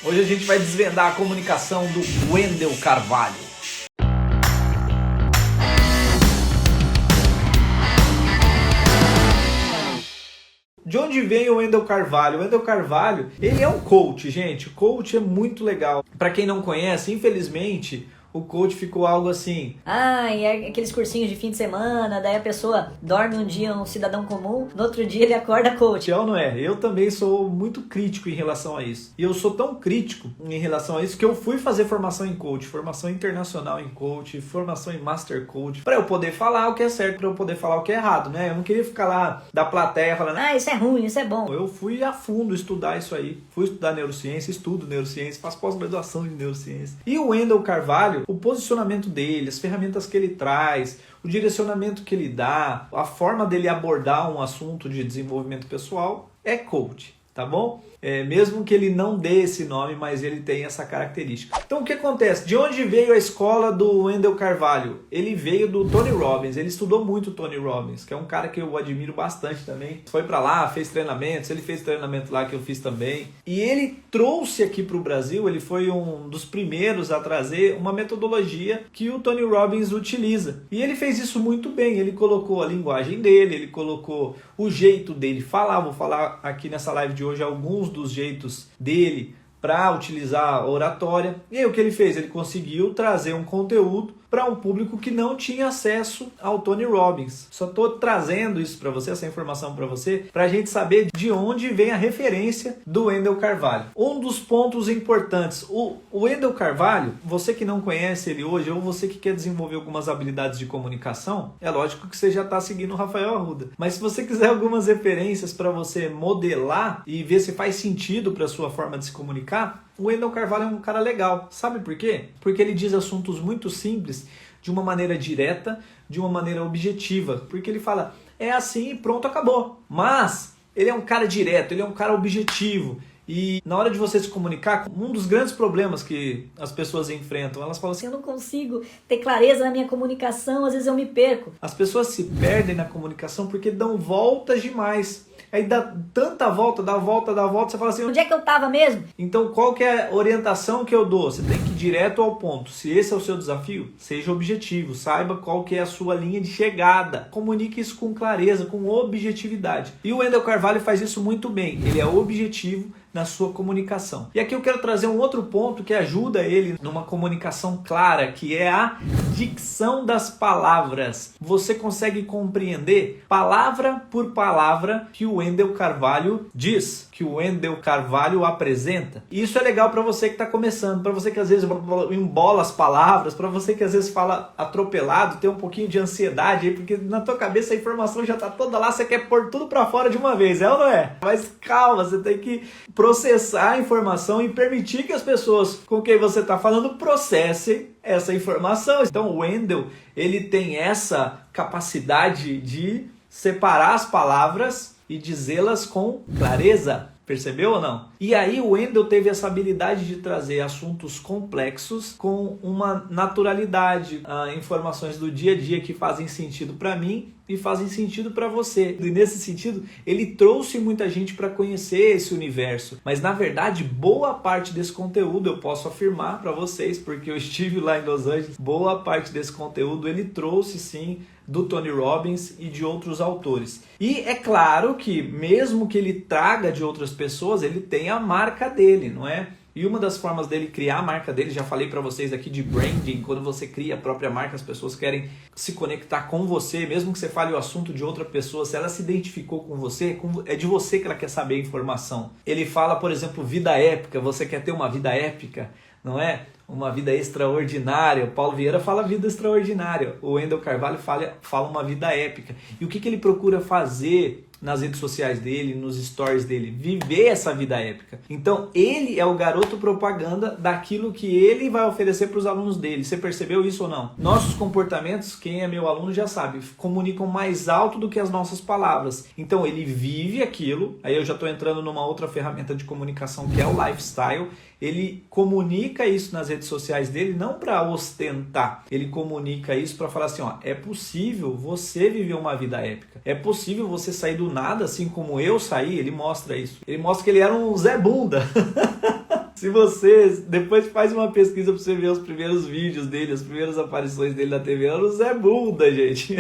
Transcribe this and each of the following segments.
Hoje a gente vai desvendar a comunicação do Wendel Carvalho. De onde vem o Wendel Carvalho? O Wendel Carvalho, ele é um coach, gente. O coach é muito legal. Para quem não conhece, infelizmente, o coach ficou algo assim. E é aqueles cursinhos de fim de semana, daí a pessoa dorme um dia um cidadão comum, no outro dia ele acorda coach. Não é? Eu também sou muito crítico em relação a isso. E eu sou tão crítico em relação a isso que eu fui fazer formação em coach, formação internacional em coach, formação em master coach, para eu poder falar o que é certo, para eu poder falar o que é errado, né? Eu não queria ficar lá da plateia falando, isso é ruim, isso é bom. Eu fui a fundo estudar isso aí. Fui estudar neurociência, estudo neurociência, faço pós-graduação de neurociência. E o Wendel Carvalho, o posicionamento dele, as ferramentas que ele traz, o direcionamento que ele dá, a forma dele abordar um assunto de desenvolvimento pessoal é coach, tá bom? Mesmo que ele não dê esse nome, mas ele tem essa característica. Então o que acontece? De onde veio a escola do Wendel Carvalho? Ele veio do Tony Robbins, ele estudou muito o Tony Robbins, que é um cara que eu admiro bastante também. Foi pra lá, fez treinamentos, ele fez treinamento lá que eu fiz também. E ele trouxe aqui pro Brasil, ele foi um dos primeiros a trazer uma metodologia que o Tony Robbins utiliza. E ele fez isso muito bem, ele colocou a linguagem dele, ele colocou o jeito dele falar. Vou falar aqui nessa live de hoje alguns dos jeitos dele para utilizar a oratória. E aí o que ele fez? Ele conseguiu trazer um conteúdo para um público que não tinha acesso ao Tony Robbins. Só estou trazendo isso para você, essa informação para você, para a gente saber de onde vem a referência do Wendel Carvalho. Um dos pontos importantes, o Wendel Carvalho, você que não conhece ele hoje, ou você que quer desenvolver algumas habilidades de comunicação, é lógico que você já está seguindo o Rafael Arruda. Mas se você quiser algumas referências para você modelar e ver se faz sentido para a sua forma de se comunicar, o Wendel Carvalho é um cara legal. Sabe por quê? Porque ele diz assuntos muito simples, de uma maneira direta, de uma maneira objetiva. Porque ele fala, é assim e pronto, acabou. Mas ele é um cara direto, ele é um cara objetivo. E na hora de você se comunicar, um dos grandes problemas que as pessoas enfrentam, elas falam assim, eu não consigo ter clareza na minha comunicação, às vezes eu me perco. As pessoas se perdem na comunicação porque dão voltas demais. Aí dá tanta volta, dá volta, você fala assim, onde é que eu tava mesmo? Então qual que é a orientação que eu dou? Você tem que ir direto ao ponto. Se esse é o seu desafio, seja objetivo, saiba qual que é a sua linha de chegada. Comunique isso com clareza, com objetividade. E o Wendel Carvalho faz isso muito bem. Ele é objetivo na sua comunicação. E aqui eu quero trazer um outro ponto que ajuda ele numa comunicação clara, que é a dicção das palavras. Você consegue compreender palavra por palavra que o Wendel Carvalho diz, que o Wendel Carvalho apresenta. E isso é legal para você que está começando, para você que às vezes embola as palavras, para você que às vezes fala atropelado, tem um pouquinho de ansiedade aí, porque na tua cabeça a informação já está toda lá, você quer pôr tudo para fora de uma vez, é ou não é? Mas calma, você tem que processar a informação e permitir que as pessoas com quem você está falando processem essa informação. Então o Wendel, ele tem essa capacidade de separar as palavras e dizê-las com clareza. Percebeu ou não? E aí o Wendel teve essa habilidade de trazer assuntos complexos com uma naturalidade, informações do dia a dia que fazem sentido para mim e fazem sentido para você. E nesse sentido, ele trouxe muita gente para conhecer esse universo. Mas na verdade, boa parte desse conteúdo, eu posso afirmar para vocês, porque eu estive lá em Los Angeles, boa parte desse conteúdo ele trouxe sim do Tony Robbins e de outros autores. E é claro que mesmo que ele traga de outras pessoas, ele tem a marca dele, não é? E uma das formas dele criar a marca dele, já falei para vocês aqui de branding, quando você cria a própria marca, as pessoas querem se conectar com você, mesmo que você fale o assunto de outra pessoa, se ela se identificou com você, é de você que ela quer saber a informação. Ele fala, por exemplo, vida épica, você quer ter uma vida épica, não é? Uma vida extraordinária. O Paulo Vieira fala vida extraordinária. O Wendel Carvalho fala uma vida épica. E o que ele procura fazer nas redes sociais dele, nos stories dele? Viver essa vida épica. Então, ele é o garoto propaganda daquilo que ele vai oferecer para os alunos dele. Você percebeu isso ou não? Nossos comportamentos, quem é meu aluno já sabe, comunicam mais alto do que as nossas palavras. Então, ele vive aquilo. Aí eu já estou entrando numa outra ferramenta de comunicação que é o lifestyle. Ele comunica isso nas redes sociais dele não para ostentar. Ele comunica isso para falar assim, ó, é possível você viver uma vida épica. É possível você sair do nada, assim como eu saí. Ele mostra isso. Ele mostra que ele era um Zé Bunda. Se você depois faz uma pesquisa pra você ver os primeiros vídeos dele, as primeiras aparições dele na TV, era o Zé Bunda, gente.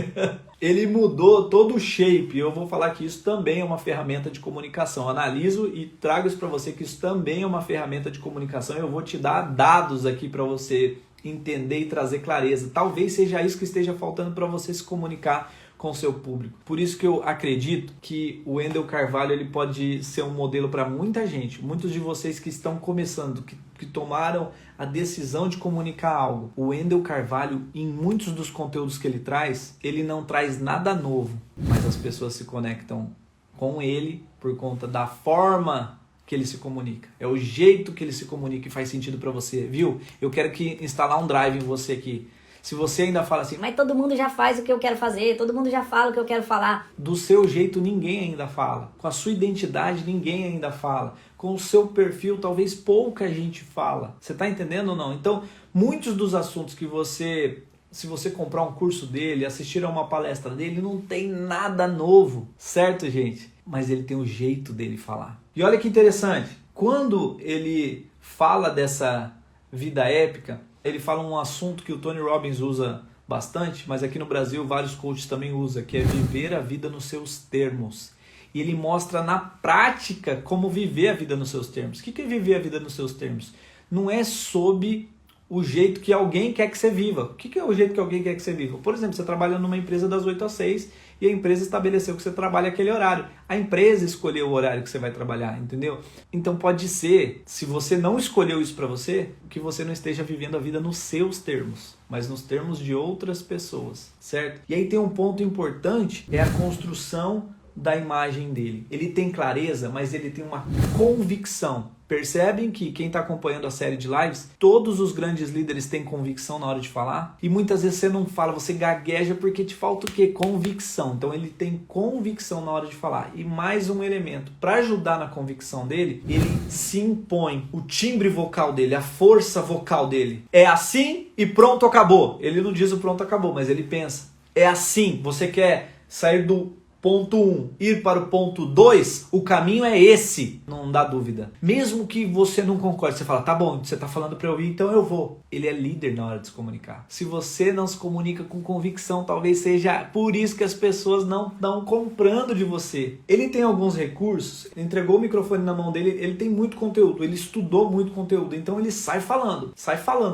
Ele mudou todo o shape. Eu vou falar que isso também é uma ferramenta de comunicação. Analiso e trago isso para você que isso também é uma ferramenta de comunicação. Eu vou te dar dados aqui para você entender e trazer clareza. Talvez seja isso que esteja faltando para você se comunicar com o seu público. Por isso que eu acredito que o Wendel Carvalho ele pode ser um modelo para muita gente. Muitos de vocês que estão começando, que tomaram a decisão de comunicar algo. O Wendel Carvalho, em muitos dos conteúdos que ele traz, ele não traz nada novo, mas as pessoas se conectam com ele por conta da forma que ele se comunica. É o jeito que ele se comunica e faz sentido para você, viu? Eu quero que instalar um drive em você aqui. Se você ainda fala assim, mas todo mundo já faz o que eu quero fazer, todo mundo já fala o que eu quero falar. Do seu jeito ninguém ainda fala. Com a sua identidade ninguém ainda fala. Com o seu perfil talvez pouca gente fala. Você está entendendo ou não? Então, muitos dos assuntos que você... Se você comprar um curso dele, assistir a uma palestra dele, não tem nada novo. Certo, gente? Mas ele tem o jeito dele falar. E olha que interessante. Quando ele fala dessa vida épica, ele fala um assunto que o Tony Robbins usa bastante, mas aqui no Brasil vários coaches também usam, que é viver a vida nos seus termos. E ele mostra na prática como viver a vida nos seus termos. O que é viver a vida nos seus termos? Não é sob o jeito que alguém quer que você viva. O que é o jeito que alguém quer que você viva? Por exemplo, você trabalha numa empresa das 8 às 6 e a empresa estabeleceu que você trabalha aquele horário. A empresa escolheu o horário que você vai trabalhar, entendeu? Então pode ser, se você não escolheu isso para você, que você não esteja vivendo a vida nos seus termos, mas nos termos de outras pessoas, certo? E aí tem um ponto importante, é a construção da imagem dele. Ele tem clareza, mas ele tem uma convicção. Percebem que quem está acompanhando a série de lives, todos os grandes líderes têm convicção na hora de falar? E muitas vezes você não fala, você gagueja porque te falta o quê? Convicção. Então ele tem convicção na hora de falar. E mais um elemento, para ajudar na convicção dele, ele se impõe. O timbre vocal dele, a força vocal dele. É assim e pronto, acabou. Ele não diz o pronto, acabou, mas ele pensa. É assim, você quer sair do ponto 1, ir para o ponto 2, o caminho é esse, não dá dúvida. Mesmo que você não concorde, você fala, tá bom, você tá falando para eu ir, então eu vou. Ele é líder na hora de se comunicar. Se você não se comunica com convicção, talvez seja por isso que as pessoas não estão comprando de você. Ele tem alguns recursos, ele entregou o microfone na mão dele, ele tem muito conteúdo, ele estudou muito conteúdo, então ele sai falando,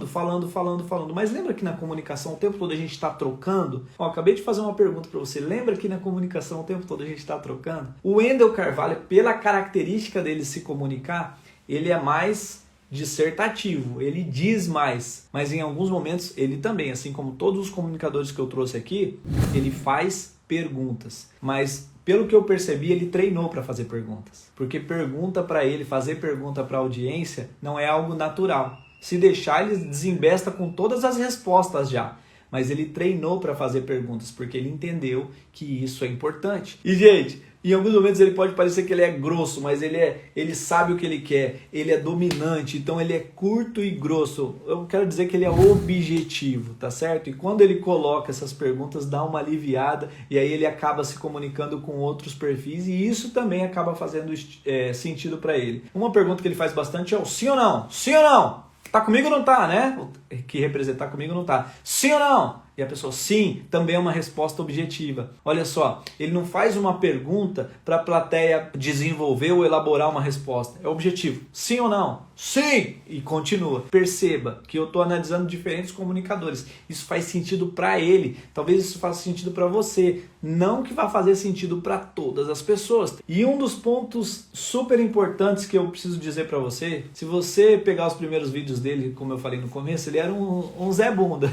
falando. Mas lembra que na comunicação o tempo todo a gente está trocando? Ó, acabei de fazer uma pergunta para você, lembra que na comunicação o tempo todo a gente está trocando? O Wendel Carvalho, pela característica dele se comunicar, ele é mais dissertativo, ele diz mais, mas em alguns momentos ele também, assim como todos os comunicadores que eu trouxe aqui, ele faz perguntas, mas pelo que eu percebi, ele treinou para fazer perguntas, porque pergunta para ele, fazer pergunta para a audiência não é algo natural. Se deixar, ele desembesta com todas as respostas já. Mas ele treinou para fazer perguntas, porque ele entendeu que isso é importante. E, gente, em alguns momentos ele pode parecer que ele é grosso, mas ele sabe o que ele quer, ele é dominante, então ele é curto e grosso. Eu quero dizer que ele é objetivo, tá certo? E quando ele coloca essas perguntas, dá uma aliviada, e aí ele acaba se comunicando com outros perfis, e isso também acaba fazendo sentido para ele. Uma pergunta que ele faz bastante é o sim ou não? Sim ou não? Tá comigo ou não tá, né? Que representar comigo ou não tá. Sim ou não? E a pessoa, sim, também é uma resposta objetiva. Olha só, ele não faz uma pergunta para a plateia desenvolver ou elaborar uma resposta. É objetivo. Sim ou não? Sim! E continua. Perceba que eu estou analisando diferentes comunicadores. Isso faz sentido para ele. Talvez isso faça sentido para você. Não que vá fazer sentido para todas as pessoas. E um dos pontos super importantes que eu preciso dizer para você, se você pegar os primeiros vídeos dele, como eu falei no começo, ele era um Zé Bunda.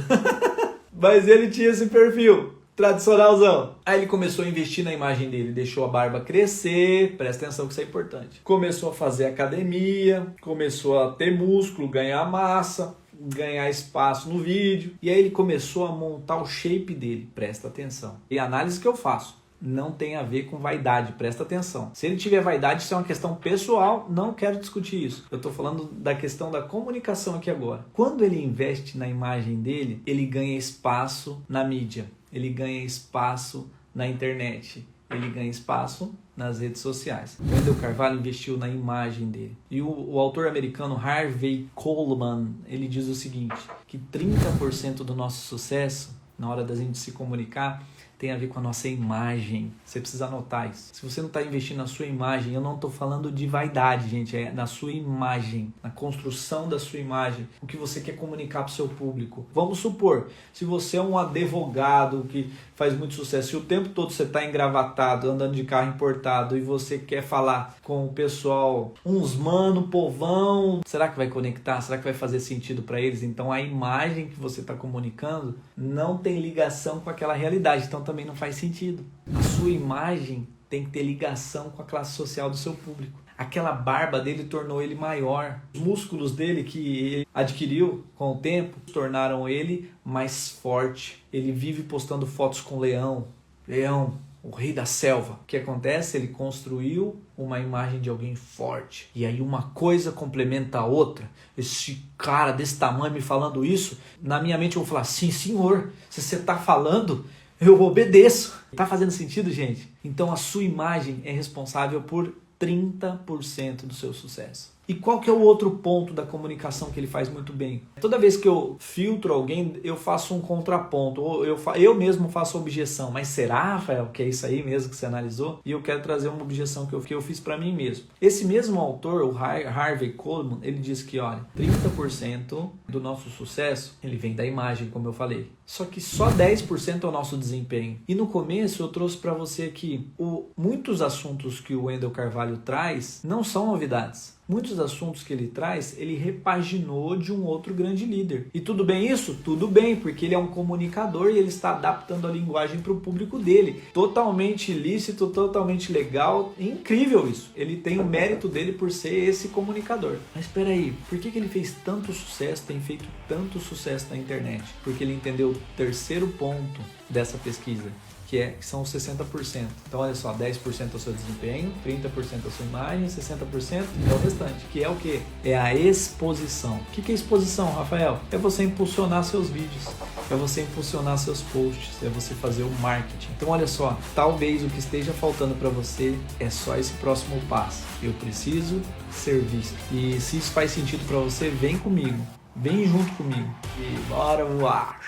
Mas ele tinha esse perfil tradicionalzão. Aí ele começou a investir na imagem dele, deixou a barba crescer, presta atenção que isso é importante. Começou a fazer academia, começou a ter músculo, ganhar massa, ganhar espaço no vídeo. E aí ele começou a montar o shape dele, presta atenção. E a análise que eu faço não tem a ver com vaidade, presta atenção. Se ele tiver vaidade, isso é uma questão pessoal, não quero discutir isso. Eu estou falando da questão da comunicação aqui agora. Quando ele investe na imagem dele, ele ganha espaço na mídia, ele ganha espaço na internet, ele ganha espaço nas redes sociais. O Wendel Carvalho investiu na imagem dele. E o autor americano Harvey Coleman, ele diz o seguinte, que 30% do nosso sucesso, na hora da gente se comunicar, tem a ver com a nossa imagem. Você precisa anotar isso. Se você não está investindo na sua imagem, eu não estou falando de vaidade, gente, é na sua imagem, na construção da sua imagem, o que você quer comunicar para o seu público. Vamos supor, se você é um advogado que faz muito sucesso e o tempo todo você está engravatado, andando de carro importado e você quer falar com o pessoal, uns mano, povão, será que vai conectar? Será que vai fazer sentido para eles? Então a imagem que você está comunicando não tem ligação com aquela realidade, então também não faz sentido. A sua imagem tem que ter ligação com a classe social do seu público. Aquela barba dele tornou ele maior. Os músculos dele que ele adquiriu com o tempo tornaram ele mais forte. Ele vive postando fotos com leão. Leão, o rei da selva. O que acontece? Ele construiu uma imagem de alguém forte. E aí uma coisa complementa a outra. Esse cara desse tamanho me falando isso, na minha mente eu vou falar, sim senhor, se você está falando, eu obedeço. Tá fazendo sentido, gente? Então a sua imagem é responsável por 30% do seu sucesso. E qual que é o outro ponto da comunicação que ele faz muito bem? Toda vez que eu filtro alguém, eu faço um contraponto, ou eu mesmo faço objeção. Mas será, Rafael, que é isso aí mesmo que você analisou? E eu quero trazer uma objeção que eu fiz para mim mesmo. Esse mesmo autor, o Harvey Coleman, ele diz que, olha, 30% do nosso sucesso, ele vem da imagem, como eu falei. Só que só 10% é o nosso desempenho. E no começo eu trouxe para você aqui, muitos assuntos que o Wendel Carvalho traz não são novidades. Muitos assuntos que ele traz, ele repaginou de um outro grande líder. E tudo bem isso? Tudo bem, porque ele é um comunicador e ele está adaptando a linguagem para o público dele. Totalmente lícito, totalmente legal, incrível isso. Ele tem o mérito dele por ser esse comunicador. Mas espera aí, por que ele fez tanto sucesso, tem feito tanto sucesso na internet? Porque ele entendeu o terceiro ponto dessa pesquisa, que são os 60%. Então olha só, 10% é o seu desempenho, 30% é a sua imagem, 60% é o restante, que é o quê? É a exposição. O que é exposição, Rafael? É você impulsionar seus vídeos, é você impulsionar seus posts, é você fazer o marketing. Então olha só, talvez o que esteja faltando para você é só esse próximo passo. Eu preciso ser visto. E se isso faz sentido para você, vem comigo, vem junto comigo e bora voar!